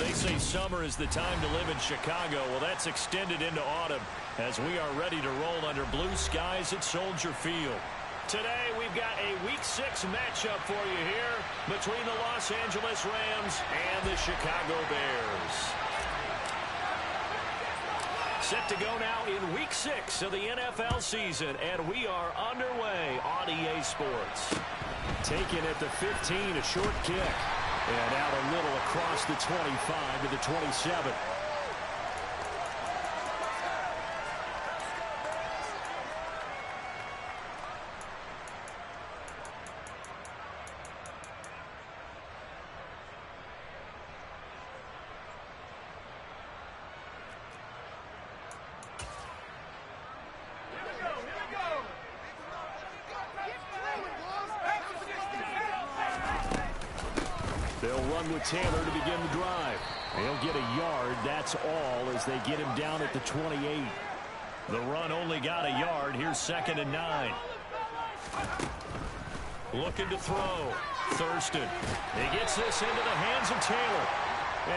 They say summer is the time to live in Chicago. Well, that's extended into autumn as we are ready to roll under blue skies at Soldier Field. Today, we've got a Week 6 matchup for you here between the Los Angeles Rams and the Chicago Bears. Set to go now in Week 6 of the NFL season, and we are underway on EA Sports. Taken at the 15, a short kick. And out a little across the 25 to the 27. They'll run with Taylor to begin the drive. They'll get a yard, that's all, as they get him down at the 28. The run only got a yard. Here's 2nd and 9. Looking to throw. Thurston. He gets this into the hands of Taylor.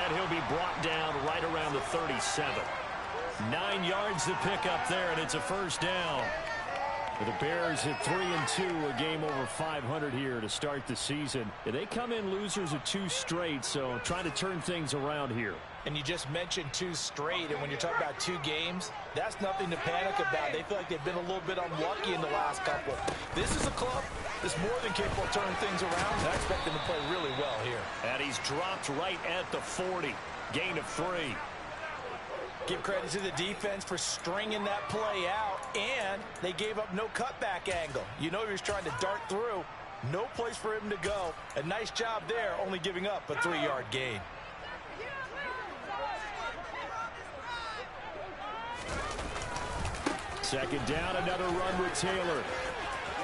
And he'll be brought down right around the 37. 9 yards to pick up there, and it's a first down. The Bears at 3-2, a game over 500 here to start the season. They come in losers of 2 straight, so trying to turn things around here. And you just mentioned 2 straight, and when you're talking about 2 games, that's nothing to panic about. They feel like they've been a little bit unlucky in the last couple. This is a club that's more than capable of turning things around, and I expect them to play really well here. And he's dropped right at the 40. Gain of 3. Give credit to the defense for stringing that play out, and they gave up no cutback angle. You know he was trying to dart through. No place for him to go. A nice job there, only giving up a 3-yard gain. Second down, another run with Taylor.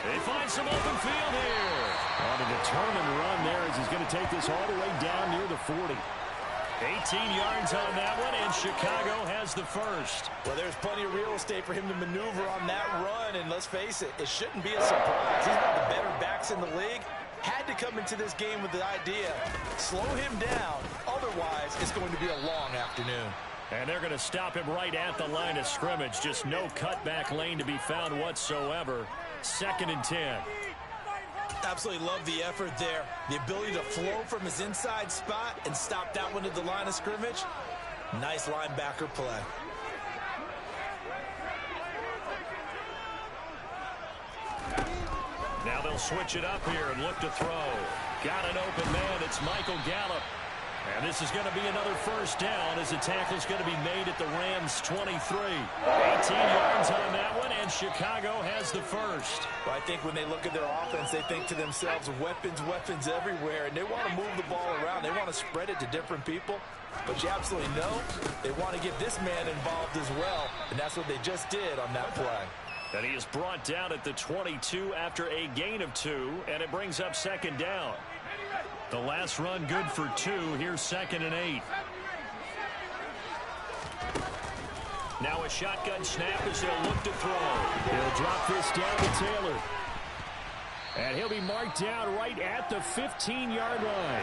They find some open field here. On a determined run there as he's going to take this all the way down near the 40. 18 yards on that one, and Chicago has the first. Well, there's plenty of real estate for him to maneuver on that run, and let's face it, it shouldn't be a surprise. He's one of the better backs in the league. Had to come into this game with the idea, slow him down, otherwise it's going to be a long afternoon. And they're going to stop him right at the line of scrimmage. Just no cutback lane to be found whatsoever. 2nd and 10. Absolutely love the effort there. The ability to flow from his inside spot and stop that one at the line of scrimmage. Nice linebacker play. Now they'll switch it up here and look to throw. Got an open man. It's Michael Gallup. And this is going to be another first down as the tackle's going to be made at the Rams' 23. 18 yards on that one, and Chicago has the first. Well, I think when they look at their offense, they think to themselves, weapons, weapons everywhere, and they want to move the ball around. They want to spread it to different people. But you absolutely know they want to get this man involved as well, and that's what they just did on that play. And he is brought down at the 22 after a gain of 2, and it brings up 2nd down. The last run good for 2. Here's 2nd and 8. Now a shotgun snap as they'll look to throw. He'll drop this down to Taylor. And he'll be marked down right at the 15-yard line.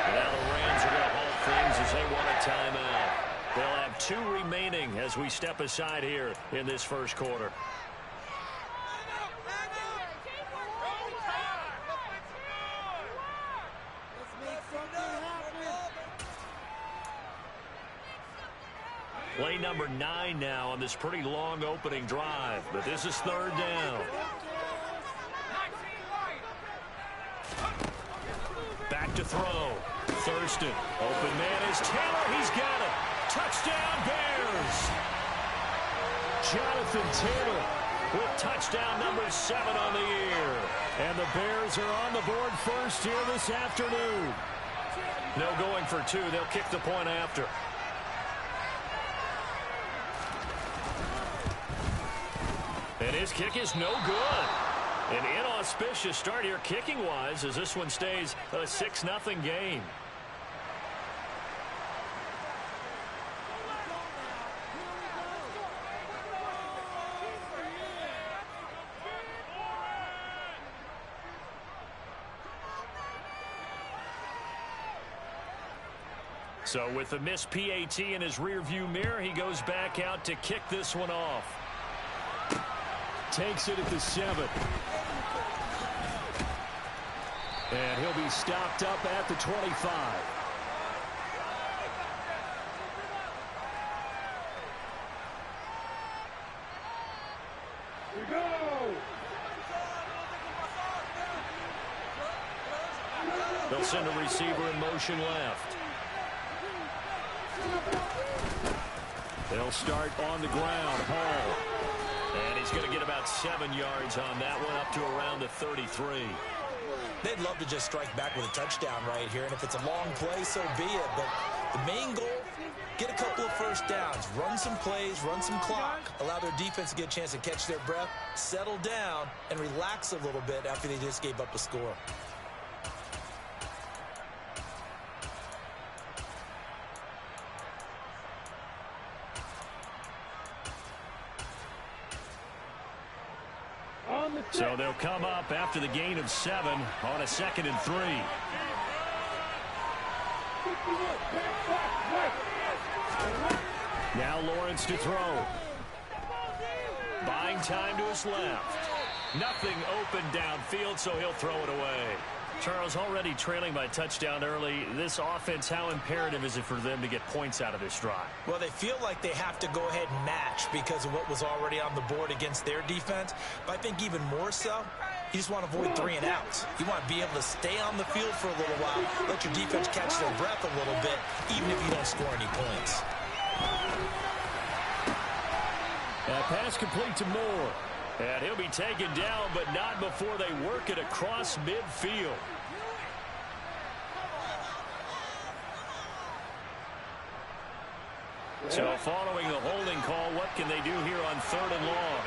And now the Rams are going to halt things as they want a timeout. They'll have 2 remaining as we step aside here in this first quarter. Play number 9 now on this pretty long opening drive, but this is 3rd down. Back to throw. Thurston. Open man is Taylor. He's got it. Touchdown Bears. Jonathan Taylor with touchdown number 7 on the year. And the Bears are on the board first here this afternoon. No going for 2. They'll kick the point after. And his kick is no good. An inauspicious start here kicking-wise as this one stays a 6-0 game. So with the missed PAT in his rearview mirror, he goes back out to kick this one off. Takes it at the 7. And he'll be stopped up at the 25. They'll send a receiver in motion left. They'll start on the ground. Hall. And he's going to get about 7 yards on that one, up to around the 33. They'd love to just strike back with a touchdown right here, and if it's a long play, so be it. But the main goal, get a couple of first downs, run some plays, run some clock, allow their defense to get a chance to catch their breath, settle down, and relax a little bit after they just gave up a score. So they'll come up after the gain of 7 on a 2nd and 3. Now Lawrence to throw. Buying time to his left. Nothing open downfield, so he'll throw it away. Charles, already trailing by touchdown early. This offense, how imperative is it for them to get points out of this drive? Well, they feel like they have to go ahead and match because of what was already on the board against their defense. But I think even more so, you just want to avoid 3 and outs. You want to be able to stay on the field for a little while, let your defense catch their breath a little bit, even if you don't score any points. That pass complete to Moore. And he'll be taken down, but not before they work it across midfield. So following the holding call, what can they do here on 3rd and long?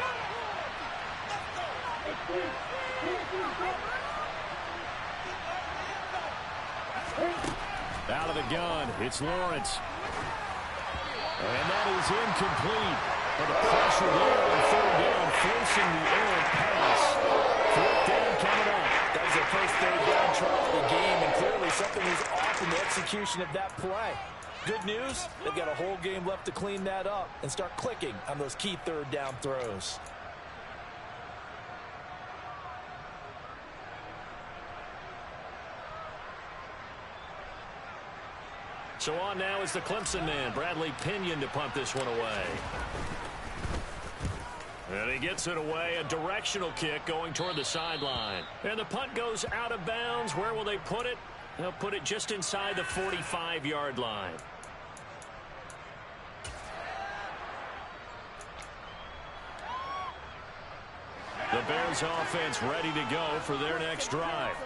Out of the gun, it's Lawrence. And that is incomplete. But the pressure there on 3rd down, forcing the errant pass. 4th down coming up. That was their first 3rd down try of the game, and clearly something was off in the execution of that play. Good news, they've got a whole game left to clean that up and start clicking on those key 3rd down throws. So on now is the Clemson man, Bradley Pinion, to punt this one away. And he gets it away, a directional kick going toward the sideline. And the punt goes out of bounds. Where will they put it? They'll put it just inside the 45-yard line. The Bears offense ready to go for their next drive.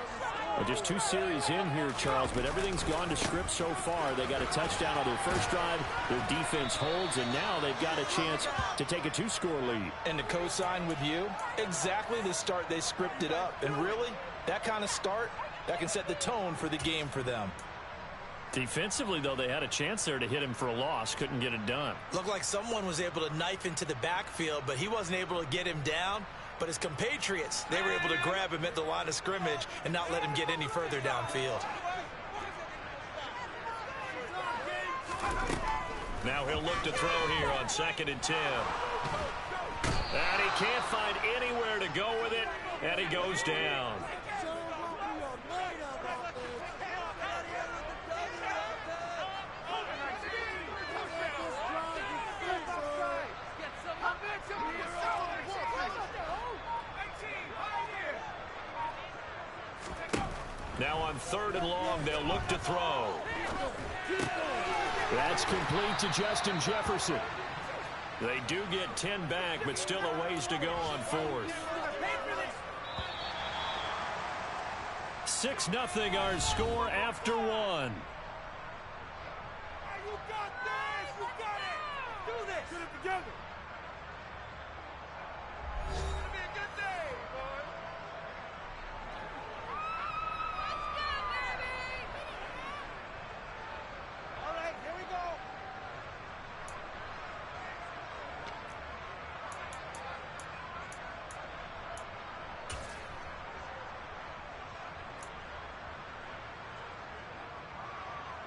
Well, just 2 series in here, Charles, but everything's gone to script so far. They got a touchdown on their first drive. Their defense holds, and now they've got a chance to take a 2-score lead. And to co-sign with you, exactly the start they scripted up. And really, that kind of start, that can set the tone for the game for them. Defensively, though, they had a chance there to hit him for a loss. Couldn't get it done. Looked like someone was able to knife into the backfield, but he wasn't able to get him down. But his compatriots, they were able to grab him at the line of scrimmage and not let him get any further downfield. Now he'll look to throw here on 2nd and 10. And he can't find anywhere to go with it, and he goes down. Now on 3rd and long, they'll look to throw. That's complete to Justin Jefferson. They do get 10 back, but still a ways to go on 4th. 6-0 our score after 1. You got this! You got it! Do this! Put it together! It's gonna be a good day, boy! All right, here we go!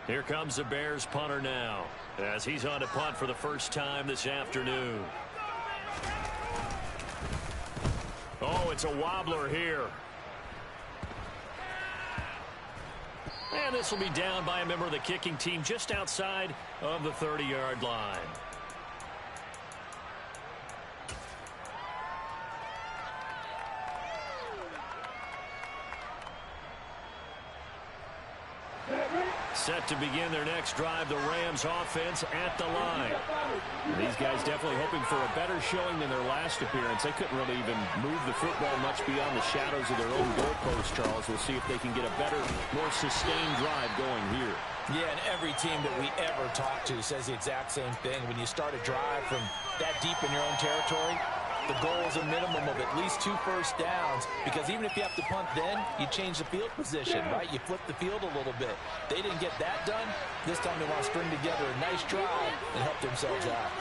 Here comes the Bears punter now, as he's on to punt for the first time this afternoon. Oh, it's a wobbler here. And this will be down by a member of the kicking team just outside of the 30-yard line. Set to begin their next drive, the Rams offense at the line. And these guys definitely hoping for a better showing than their last appearance. They couldn't really even move the football much beyond the shadows of their own goalpost, Charles. We'll see if they can get a better, more sustained drive going here. Yeah, and every team that we ever talk to says the exact same thing. When you start a drive from that deep in your own territory, the goal is a minimum of at least 2 first downs, because even if you have to punt then, you change the field position, right? You flip the field a little bit. They didn't get that done. This time they want to string together a nice drive and help themselves out.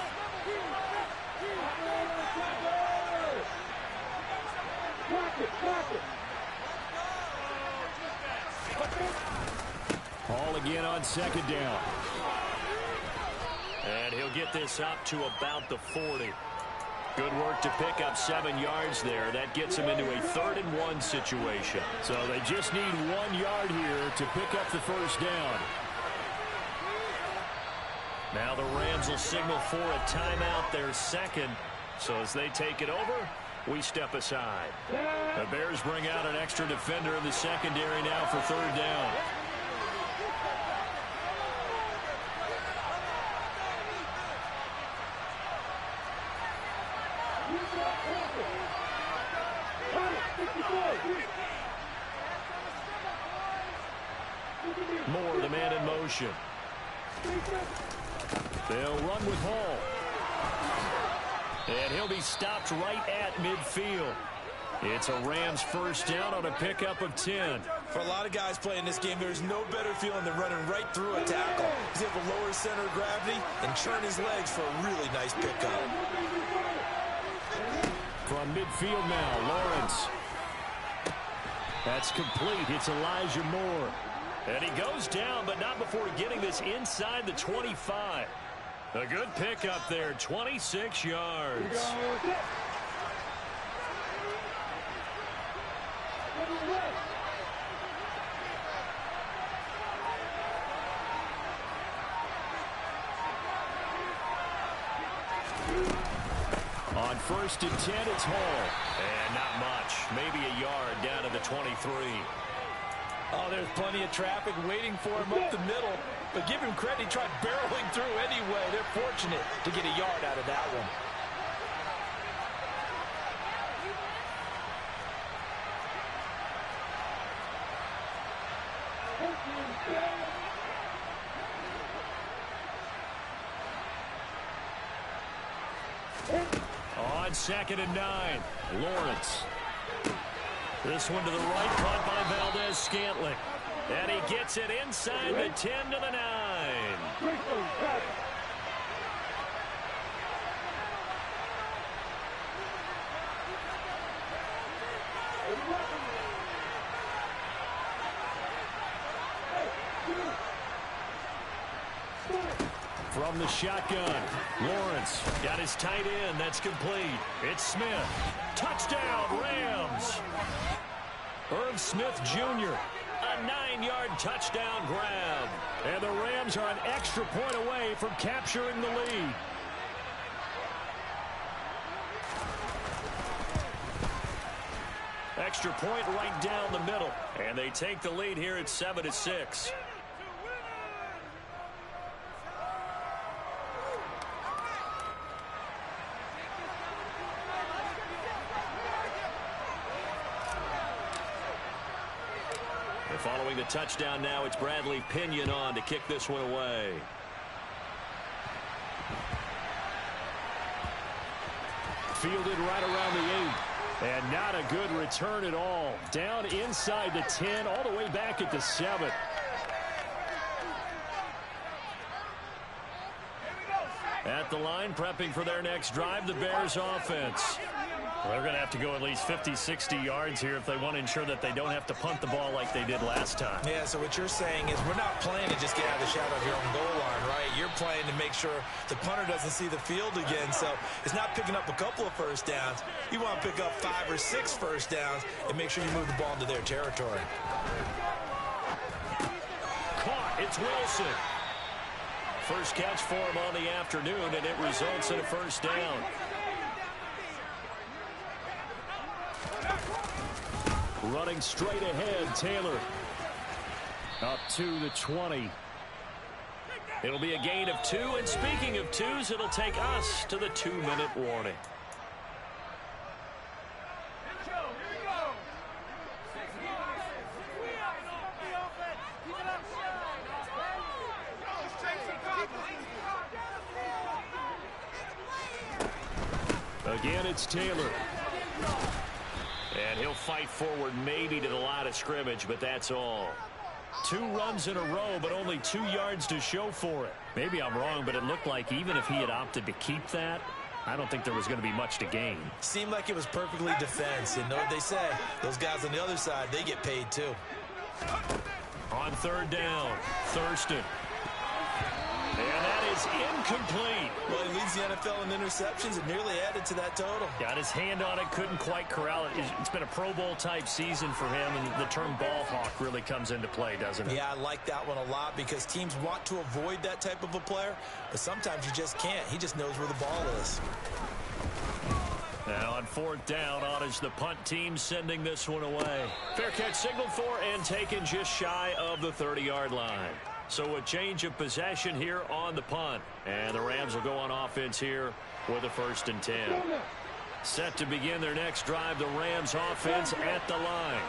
Ball again on second down. And he'll get this up to about the 40. Good work to pick up 7 yards there. That gets him into a 3rd-and-1 situation. So they just need 1 yard here to pick up the first down. Now the Rams will signal for a timeout, their second. So as they take it over, we step aside. The Bears bring out an extra defender in the secondary now for 3rd down. Moore, the man in motion. They'll run with Hall. And he'll be stopped right at midfield. It's a Rams first down on a pickup of 10. For a lot of guys playing this game, there's no better feeling than running right through a tackle. He's able to lower his center of gravity and churn his legs for a really nice pickup. From midfield now, Lawrence. That's complete. It's Elijah Moore. And he goes down, but not before getting this inside the 25. A good pickup there, 26 yards. On 1st and 10, it's Hall. And not much. Maybe a yard down to the 23. Oh, there's plenty of traffic waiting for him up the middle. But give him credit, he tried barreling through anyway. They're fortunate to get a yard out of that one. On 2nd and 9, Lawrence. This one to the right, caught by Valdez-Scantling. And he gets it inside the 10 to the 9. From the shotgun, Lawrence got his tight end. That's complete. It's Smith. Touchdown, Rams. Irv Smith Jr., a 9-yard touchdown grab. And the Rams are an extra point away from capturing the lead. Extra point right down the middle. And they take the lead here at 7-6. Following the touchdown now, it's Bradley Pinion on to kick this one away. Fielded right around the 8. And not a good return at all. Down inside the 10, all the way back at the 7. At the line, prepping for their next drive, the Bears offense. Well, they're going to have to go at least 50, 60 yards here if they want to ensure that they don't have to punt the ball like they did last time. Yeah, so what you're saying is we're not playing to just get out of the shadow of your own goal line, right? You're playing to make sure the punter doesn't see the field again. So it's not picking up a couple of first downs. You want to pick up 5 or 6 first downs and make sure you move the ball into their territory. Caught. It's Wilson. First catch for him on the afternoon, and it results in a first down. Running straight ahead, Taylor. Up to the 20. It'll be a gain of 2, and speaking of 2s, it'll take us to the 2-minute warning. Again, it's Taylor. And he'll fight forward maybe to the line of scrimmage, but that's all. 2 runs in a row, but only 2 yards to show for it. Maybe I'm wrong, but it looked like even if he had opted to keep that, I don't think there was going to be much to gain. Seemed like it was perfectly defense. And know what they say, those guys on the other side, they get paid too. On third down, Thurston. And that is incomplete. Well, he leads the NFL in interceptions and nearly added to that total. Got his hand on it, couldn't quite corral it. It's been a Pro Bowl-type season for him, and the term ball hawk really comes into play, doesn't it? Yeah, I like that one a lot because teams want to avoid that type of a player, but sometimes you just can't. He just knows where the ball is. Now on fourth down, on is the punt team sending this one away. Fair catch signaled for and taken just shy of the 30-yard line. So a change of possession here on the punt. And the Rams will go on offense here with a 1st and 10. Set to begin their next drive, the Rams offense at the line.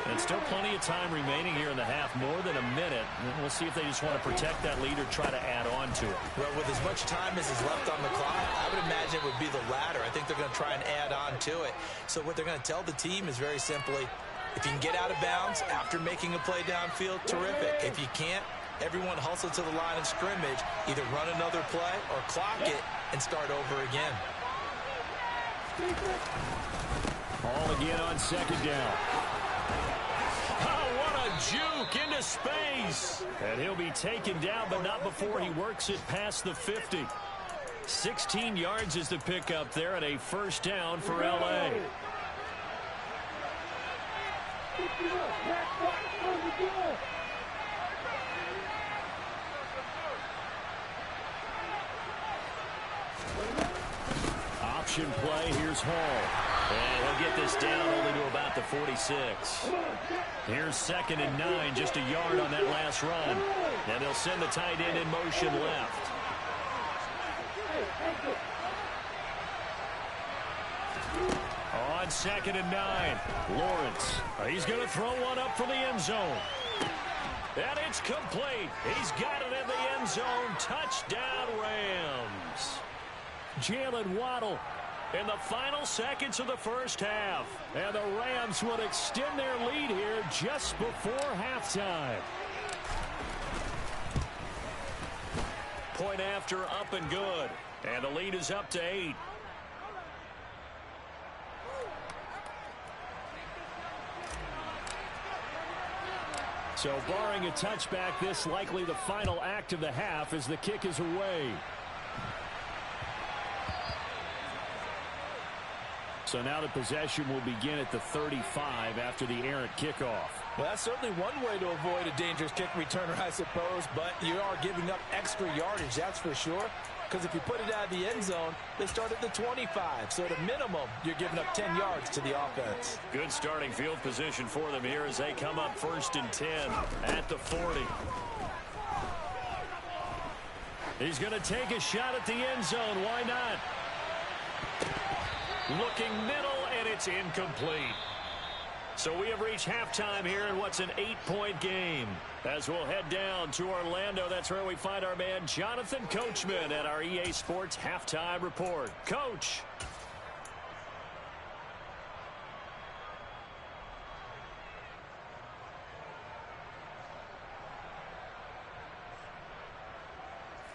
And still plenty of time remaining here in the half, more than a minute. We'll see if they just want to protect that lead or try to add on to it. Well, with as much time as is left on the clock, I would imagine it would be the latter. I think they're going to try and add on to it. So what they're going to tell the team is very simply, if you can get out of bounds after making a play downfield, terrific. If you can't, everyone hustle to the line of scrimmage, either run another play or clock it and start over again. Ball again on second down. Oh, what a juke into space. And he'll be taken down, but not before he works it past the 50. 16 yards is the pickup there and a first down for L.A. Option play, here's Hall. And he'll get this down only to about the 46. Here's 2nd and 9, just a yard on that last run. And they'll send the tight end in motion left. On 2nd and 9, Lawrence. He's going to throw one up for the end zone. And it's complete. He's got it in the end zone. Touchdown, Rams. Jalen Waddle in the final seconds of the first half. And the Rams will extend their lead here just before halftime. Point after, up and good. And the lead is up to 8. So barring a touchback, this likely the final act of the half as the kick is away. So now the possession will begin at the 35 after the errant kickoff. Well, that's certainly one way to avoid a dangerous kick returner, I suppose, but you are giving up extra yardage, that's for sure. Because if you put it out of the end zone, they start at the 25. So at a minimum, you're giving up 10 yards to the offense. Good starting field position for them here as they come up 1st and 10 at the 40. He's going to take a shot at the end zone. Why not? Looking middle, and it's incomplete. So we have reached halftime here in what's an 8-point game. As we'll head down to Orlando, that's where we find our man Jonathan Coachman at our EA Sports Halftime Report. Coach.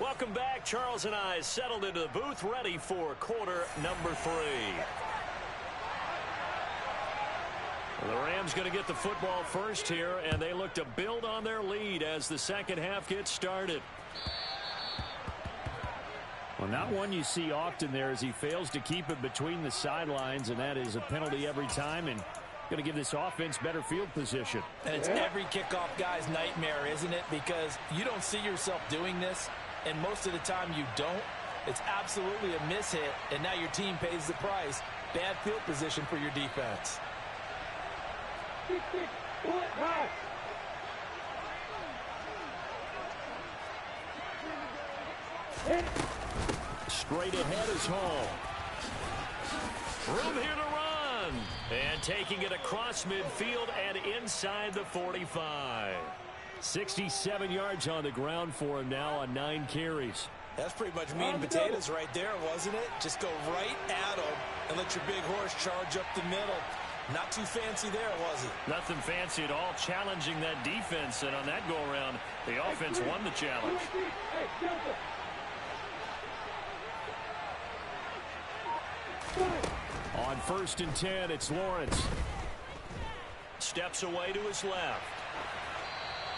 Welcome back. Charles and I settled into the booth, ready for quarter number 3. The Rams going to get the football first here, and they look to build on their lead as the second half gets started. Well, not one you see often there as he fails to keep it between the sidelines, and that is a penalty every time, and going to give this offense better field position. And it's every kickoff guy's nightmare, isn't it? Because you don't see yourself doing this, and most of the time you don't. It's absolutely a mishit, and now your team pays the price. Bad field position for your defense. Straight ahead is Hall. Room here to run. And taking it across midfield and inside the 45. 67 yards on the ground for him now on 9 carries. That's pretty much meat and potatoes right there, wasn't it? Just go right at them and let your big horse charge up the middle. Not too fancy there, was it? Nothing fancy at all, challenging that defense. And on that go-around, the offense won the challenge. On 1st and 10, it's Lawrence. Steps away to his left.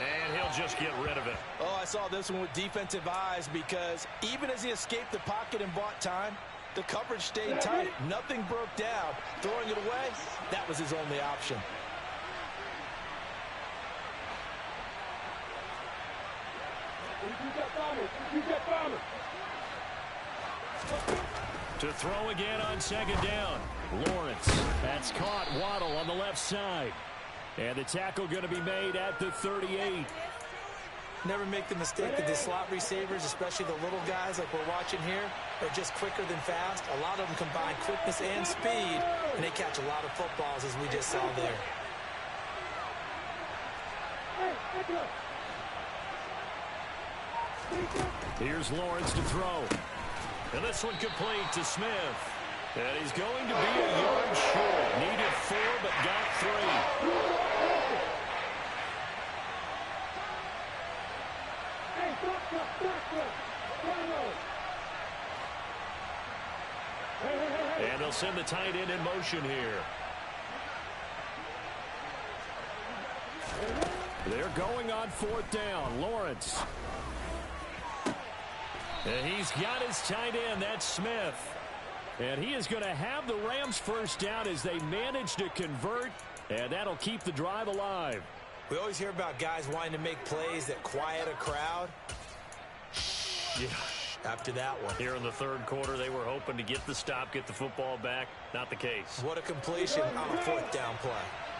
And he'll just get rid of it. Oh, I saw this one with defensive eyes because even as he escaped the pocket and bought time, the coverage stayed tight. Nothing broke down. Throwing it away, that was his only option. To throw again on 2nd down. Lawrence. That's caught. Waddle on the left side. And the tackle going to be made at the 38. Never make the mistake that the slot receivers, especially the little guys like we're watching here, are just quicker than fast. A lot of them combine quickness and speed, and they catch a lot of footballs, as we just saw there. Here's Lawrence to throw. And this one complete to Smith. And he's going to be a yard short. Needed 4, but got 3. And they'll send the tight end in motion here. They're going on 4th down. Lawrence. And he's got his tight end. That's Smith. And he is going to have the Rams first down as they manage to convert. And that'll keep the drive alive. We always hear about guys wanting to make plays that quiet a crowd. Yeah. After that one. Here in the 3rd quarter, they were hoping to get the stop, get the football back. Not the case. What a completion on a 4th down play.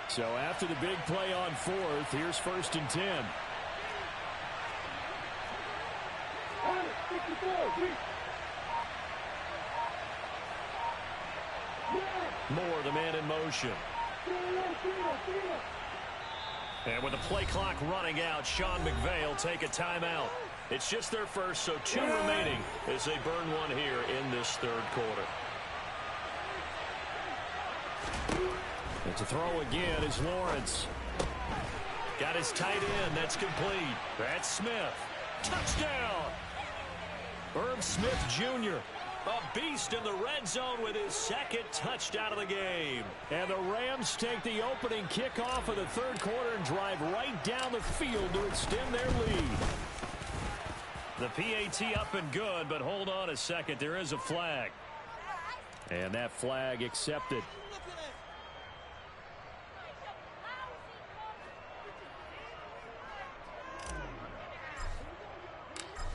So after the big play on 4th, here's 1st and 10. Moore, the man in motion. And with the play clock running out, Sean McVay will take a timeout. It's just their first, so 2 remaining as they burn one here in this 3rd quarter. And to throw again is Lawrence. Got his tight end. That's complete. That's Smith. Touchdown! Herb Smith Jr., a beast in the red zone with his 2nd touchdown of the game. And the Rams take the opening kickoff of the 3rd quarter and drive right down the field to extend their lead. The PAT up and good, but hold on a second. There is a flag. And that flag accepted.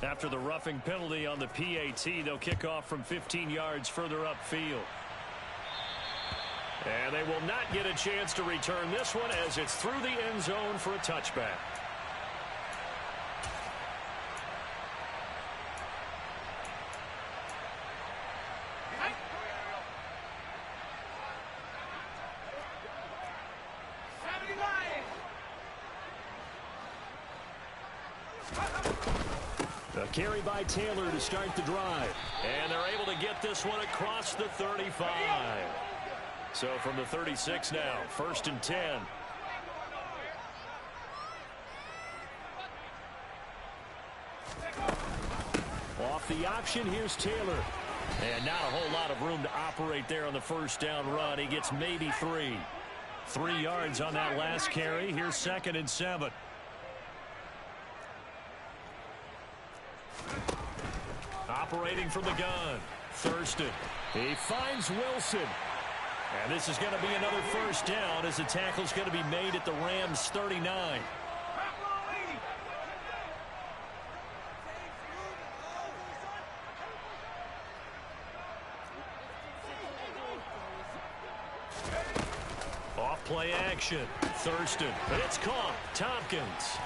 After the roughing penalty on the PAT, they'll kick off from 15 yards further upfield. And they will not get a chance to return this one as it's through the end zone for a touchback. A carry by Taylor to start the drive. And they're able to get this one across the 35. So from the 36 now, 1st and 10. Off the option, here's Taylor. And not a whole lot of room to operate there on the 1st down run. He gets maybe 3. 3 yards on that last carry. Here's 2nd and 7. Operating from the gun. Thurston. He finds Wilson. And this is going to be another first down as the tackle's going to be made at the Rams' 39. Off play action. Thurston. And it's caught. Tompkins.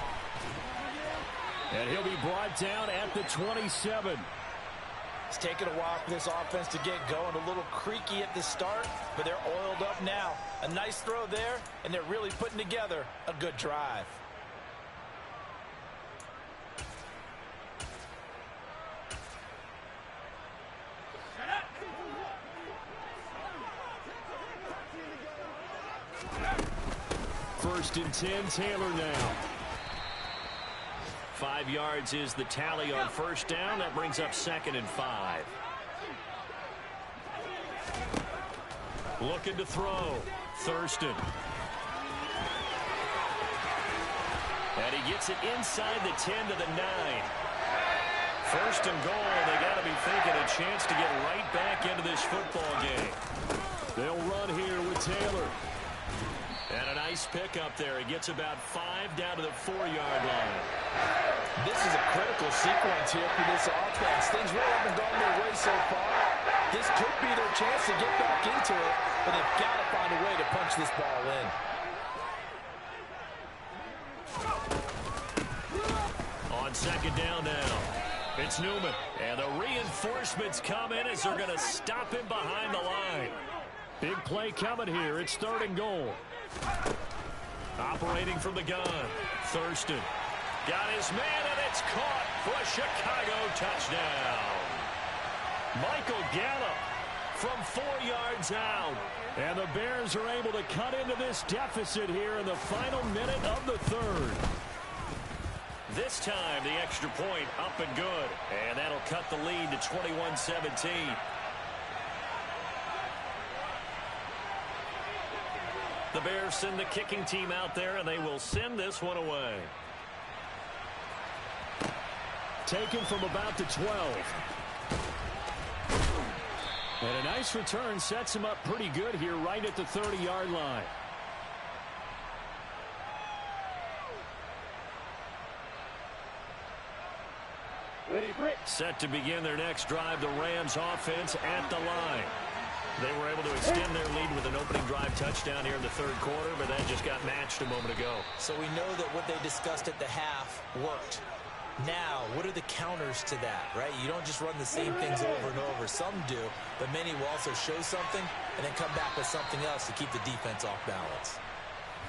And he'll be brought down at the 27. It's taken a while for this offense to get going. A little creaky at the start, but they're oiled up now. A nice throw there, and they're really putting together a good drive. First and 10, Taylor now. 5 yards is the tally on first down. That brings up 2nd and 5. Looking to throw. Thurston. And he gets it inside the 10 to the 9. First and goal. They got to be thinking a chance to get right back into this football game. They'll run here with Taylor. And a nice pickup there. He gets about 5 down to the 4-yard line. This is a critical sequence here for this offense. Things really haven't gone their way so far. This could be their chance to get back into it, but they've got to find a way to punch this ball in. On 2nd down now, it's Newman. And the reinforcements come in as they're going to stop him behind the line. Big play coming here. It's 3rd and goal. Operating from the gun. Thurston. Got his man, and it's caught for a Chicago touchdown. Michael Gallup from 4 yards out. And the Bears are able to cut into this deficit here in the final minute of the 3rd. This time, the extra point up and good. And that'll cut the lead to 21-17. The Bears send the kicking team out there, and they will send this one away. Taken from about the 12. And a nice return sets him up pretty good here right at the 30-yard line. Set to begin their next drive, the Rams offense at the line. They were able to extend their lead with an opening drive touchdown here in the 3rd quarter, but that just got matched a moment ago. So we know that what they discussed at the half worked. Now, what are the counters to that, right? You don't just run the same things over and over. Some do, but many will also show something and then come back with something else to keep the defense off balance.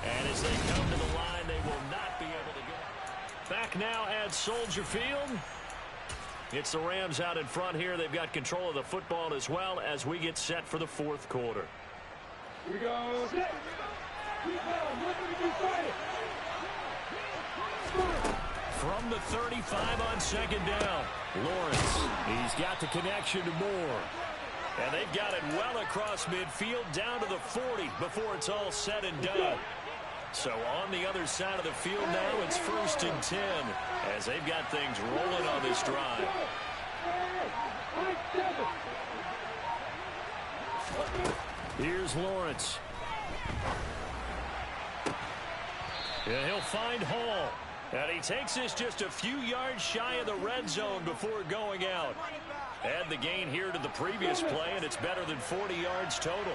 And as they come to the line, they will not be able to get back now at Soldier Field. It's the Rams out in front here. They've got control of the football as well as we get set for the 4th quarter. Here we go. From the 35 on 2nd down, Lawrence. He's got the connection to Moore. And they've got it well across midfield down to the 40 before it's all said and done. So on the other side of the field now, it's 1st and 10 as they've got things rolling on this drive. Here's Lawrence. And he'll find Hall. And he takes this just a few yards shy of the red zone before going out. Add the gain here to the previous play, and it's better than 40 yards total.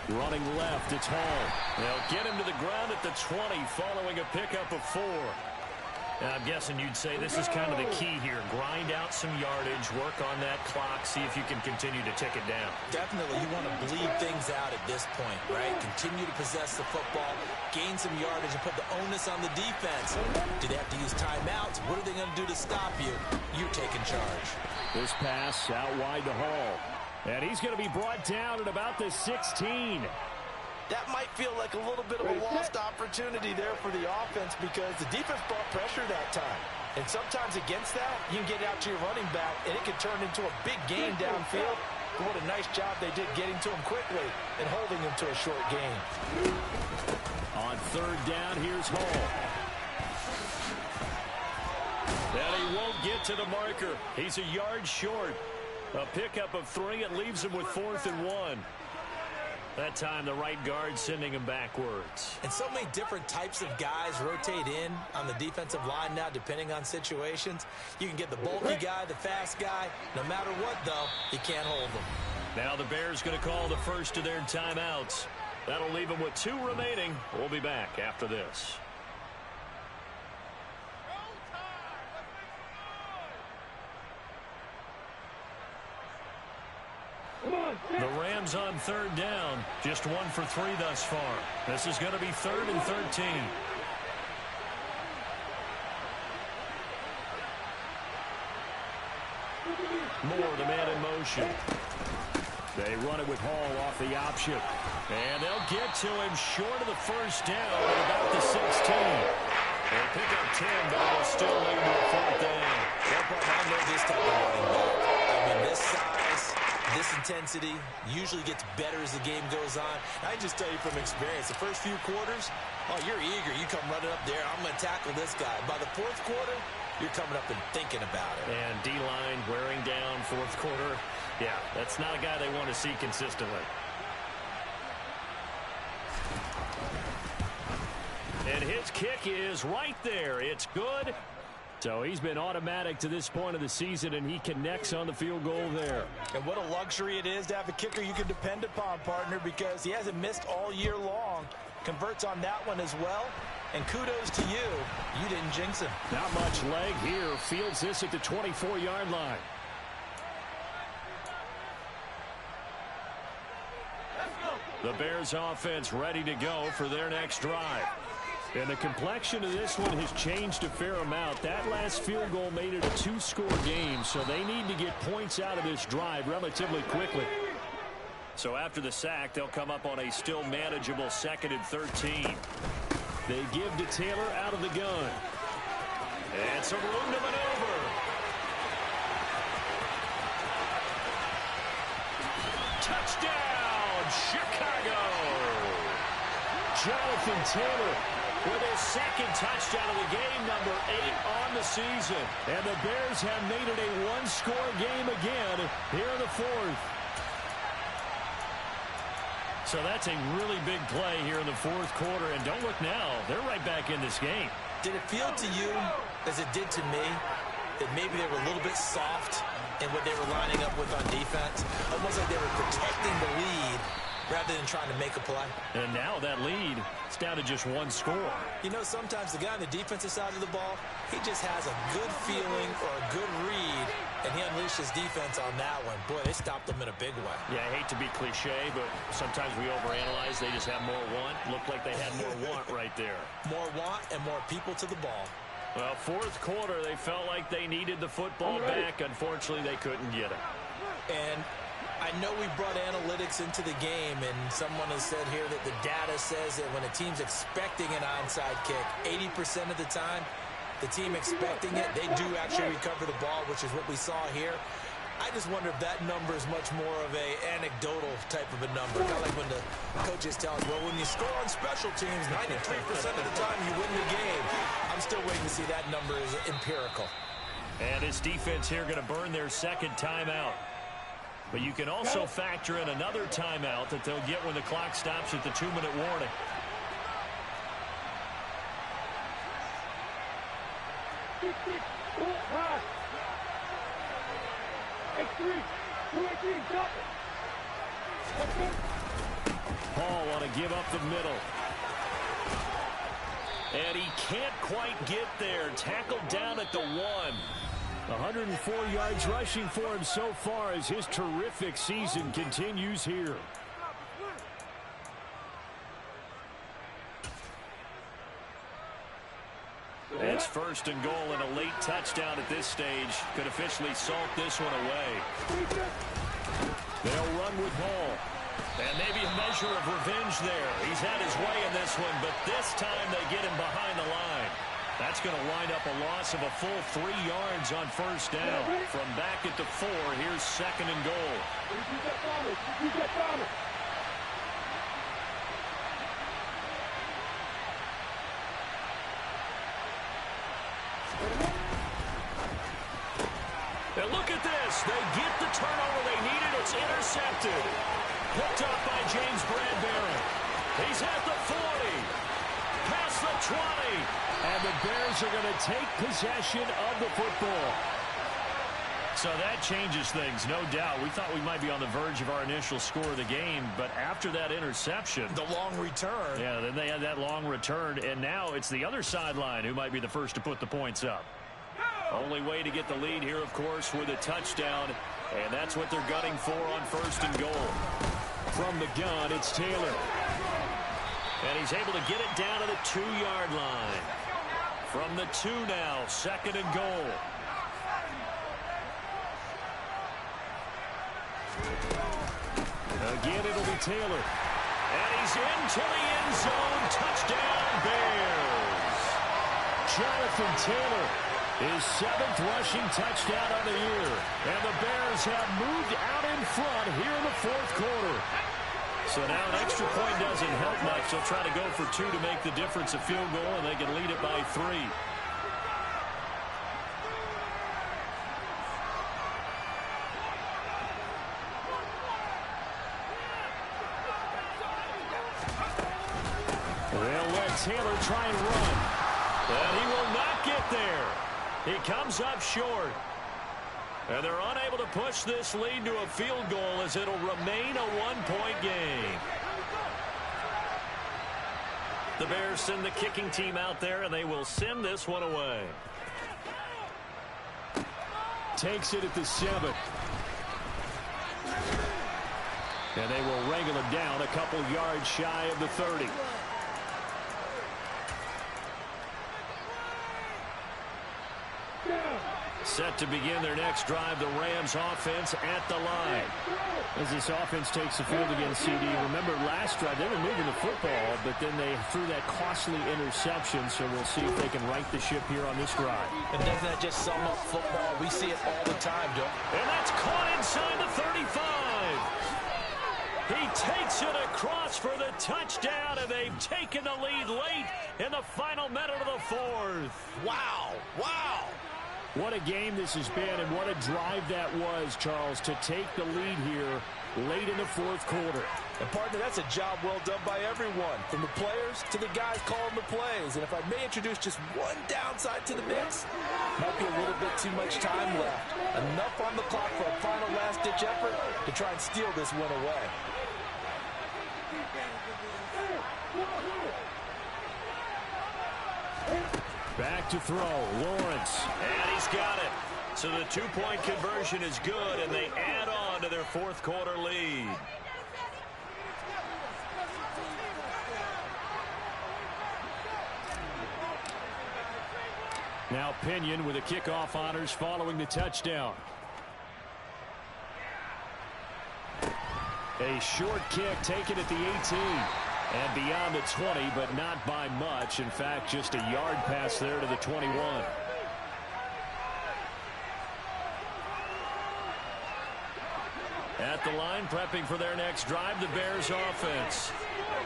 Running left, it's Hall. They'll get him to the ground at the 20 following a pickup of 4. And I'm guessing you'd say this is kind of the key here. Grind out some yardage, work on that clock, see if you can continue to tick it down. Definitely, you want to bleed things out at this point, right? Continue to possess the football, gain some yardage, and put the onus on the defense. Do they have to use timeouts? What are they going to do to stop you? You're taking charge. This pass out wide to Hall. And he's going to be brought down at about the 16. that might feel like a little bit of a lost opportunity there for the offense because the defense brought pressure that time. And sometimes against that, you can get out to your running back, and it can turn into a big gain downfield. But what a nice job they did getting to him quickly and holding him to a short gain. On third down, here's Hall. And he won't get to the marker. He's a yard short. A pickup of 3. It leaves him with 4th and 1. That time, the right guard sending him backwards. And so many different types of guys rotate in on the defensive line now, depending on situations. You can get the bulky guy, the fast guy. No matter what, though, you can't hold them. Now the Bears going to call the first of their timeouts. That'll leave them with 2 remaining. We'll be back after this. The Rams on third down. Just 1 for 3 thus far. This is going to be 3rd and 13. Moore, the man in motion. They run it with Hall off the option. And they'll get to him short of the first down at about the 16. They'll pick up 10, but it'll still lead to a 4th down. I know this type of running back. I mean, this size, this intensity usually gets better as the game goes on. I can just tell you from experience, the first few quarters, oh, you're eager. You come running up there, I'm going to tackle this guy. By the 4th quarter, you're coming up and thinking about it. And D-line wearing down 4th quarter. Yeah, that's not a guy they want to see consistently. And his kick is right there. It's good. So he's been automatic to this point of the season, and he connects on the field goal there. And what a luxury it is to have a kicker you can depend upon, partner, because he hasn't missed all year long. Converts on that one as well. And kudos to you. You didn't jinx him. Not much leg here. Fields this at the 24-yard line. The Bears offense ready to go for their next drive. And the complexion of this one has changed a fair amount. That last field goal made it a 2-score game, so they need to get points out of this drive relatively quickly. So after the sack, they'll come up on a still manageable 2nd and 13. They give to Taylor out of the gun. And some room to maneuver. Touchdown, Chicago! Jonathan Taylor with his 2nd touchdown of the game, number 8 on the season. And the Bears have made it a 1-score game again here in the 4th. So that's a really big play here in the 4th quarter. And don't look now, they're right back in this game. Did it feel to you, as it did to me, that maybe they were a little bit soft in what they were lining up with on defense? Almost like they were protecting the lead rather than trying to make a play. And now that lead, it's down to just 1 score. You know, sometimes the guy on the defensive side of the ball, he just has a good feeling or a good read, and he unleashed his defense on that one. Boy, they stopped them in a big way. Yeah, I hate to be cliche, but sometimes we overanalyze. They just have more want. Looked like they had more want right there. More want and more people to the ball. Well, 4th quarter, they felt like they needed the football back. Unfortunately, they couldn't get it. And I know we brought analytics into the game, and someone has said here that the data says that when a team's expecting an onside kick, 80% of the time, the team expecting it, they do actually recover the ball, which is what we saw here. I just wonder if that number is much more of a anecdotal type of a number. Kind of like when the coaches tell us, well, when you score on special teams, 93% of the time you win the game. I'm still waiting to see that number is empirical. And this defense here going to burn their 2nd timeout. But you can also factor in another timeout that they'll get when the clock stops at the 2-minute warning. Hall want to give up the middle. And he can't quite get there. Tackled down at the 1. 104 yards rushing for him so far as his terrific season continues here. It's 1st and goal, and a late touchdown at this stage could officially salt this one away. They'll run with Hall. And maybe a measure of revenge there. He's had his way in this one, but this time they get him behind the line. That's going to wind up a loss of a full 3 yards on first down. From back at the 4, here's second and goal. And look at this. They get the turnover they needed. It's intercepted. Picked up by James Bradbury. He's at the 40. Past the 20. And the Bears are going to take possession of the football. So that changes things, no doubt. We thought we might be on the verge of our initial score of the game, but after that interception. The long return. Yeah, then they had that long return, and now it's the other sideline who might be the first to put the points up. Only way to get the lead here, of course, with a touchdown, and that's what they're gunning for on first and goal. From the gun, it's Taylor. And he's able to get it down to the 2-yard line. From the 2 now, second and goal. Again, it'll be Taylor. And he's into the end zone. Touchdown, Bears. Jonathan Taylor, his 7th rushing touchdown of the year. And the Bears have moved out in front here in the 4th quarter. So now an extra point doesn't help much. They'll try to go for 2 to make the difference a field goal, and they can lead it by 3. They'll let Taylor try and run. And he will not get there. He comes up short. And they're unable to push this lead to a field goal as it'll remain a 1-point game. The Bears send the kicking team out there, and they will send this one away. Takes it at the 7. And they will wrangle it down a couple yards shy of the 30. Set to begin their next drive, the Rams offense at the line. As this offense takes the field against CD, remember last drive they were moving the football, but then they threw that costly interception, so we'll see if they can right the ship here on this drive. And doesn't that just sum up football? We see it all the time, Joe. And that's caught inside the 35. He takes it across for the touchdown, and they've taken the lead late in the final minute of the 4th. Wow, wow. What a game this has been, and what a drive that was, Charles, to take the lead here late in the 4th quarter. And, partner, that's a job well done by everyone, from the players to the guys calling the plays. And if I may introduce just one downside to the mix, might be a little bit too much time left. Enough on the clock for a final last-ditch effort to try and steal this one away. Back to throw, Lawrence. And he's got it. So the 2-point conversion is good, and they add on to their 4th quarter lead. Now Pinion with the kickoff honors following the touchdown. A short kick taken at the 18. And beyond the 20, but not by much. In fact, just a yard pass there to the 21. At the line, prepping for their next drive, the Bears offense.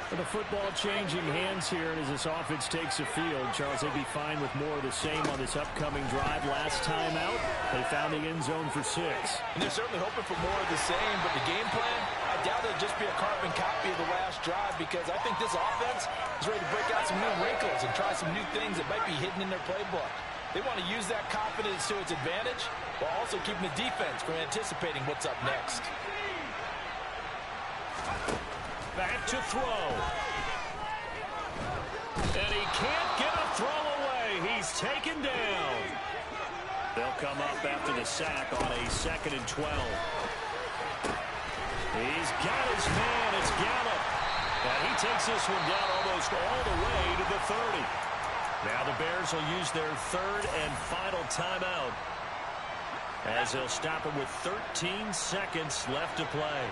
The football changing hands here, and as this offense takes the field, Charles, they'd be fine with more of the same on this upcoming drive. Last time out, they found the end zone for 6. And they're certainly hoping for more of the same, but the game plan, I doubt it'll just be a carbon copy of the last drive, because I think this offense is ready to break out some new wrinkles and try some new things that might be hidden in their playbook. They want to use that confidence to its advantage, while also keeping the defense from anticipating what's up next. Back to throw. And he can't get a throw away. He's taken down. They'll come up after the sack on a 2nd and 12. He's got his man. It's Gallup. And he takes this one down almost all the way to the 30. Now the Bears will use their 3rd and final timeout, as they'll stop him with 13 seconds left to play.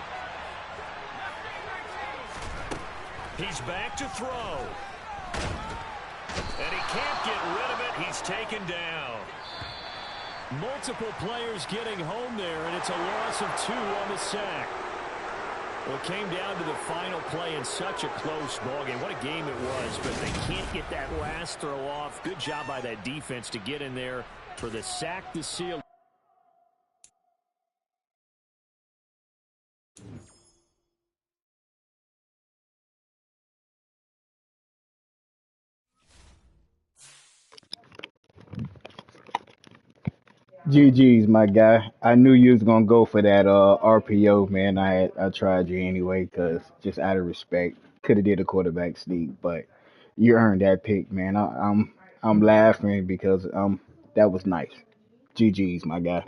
He's back to throw. And he can't get rid of it. He's taken down. Multiple players getting home there, and it's a loss of 2 on the sack. Well, it came down to the final play in such a close ballgame. What a game it was, but they can't get that last throw off. Good job by that defense to get in there for the sack to seal. GG's, my guy. I knew you was gonna go for that RPO, man. I tried you anyway, cause just out of respect, could have did a quarterback sneak, but you earned that pick, man. I'm laughing because that was nice. GG's, my guy.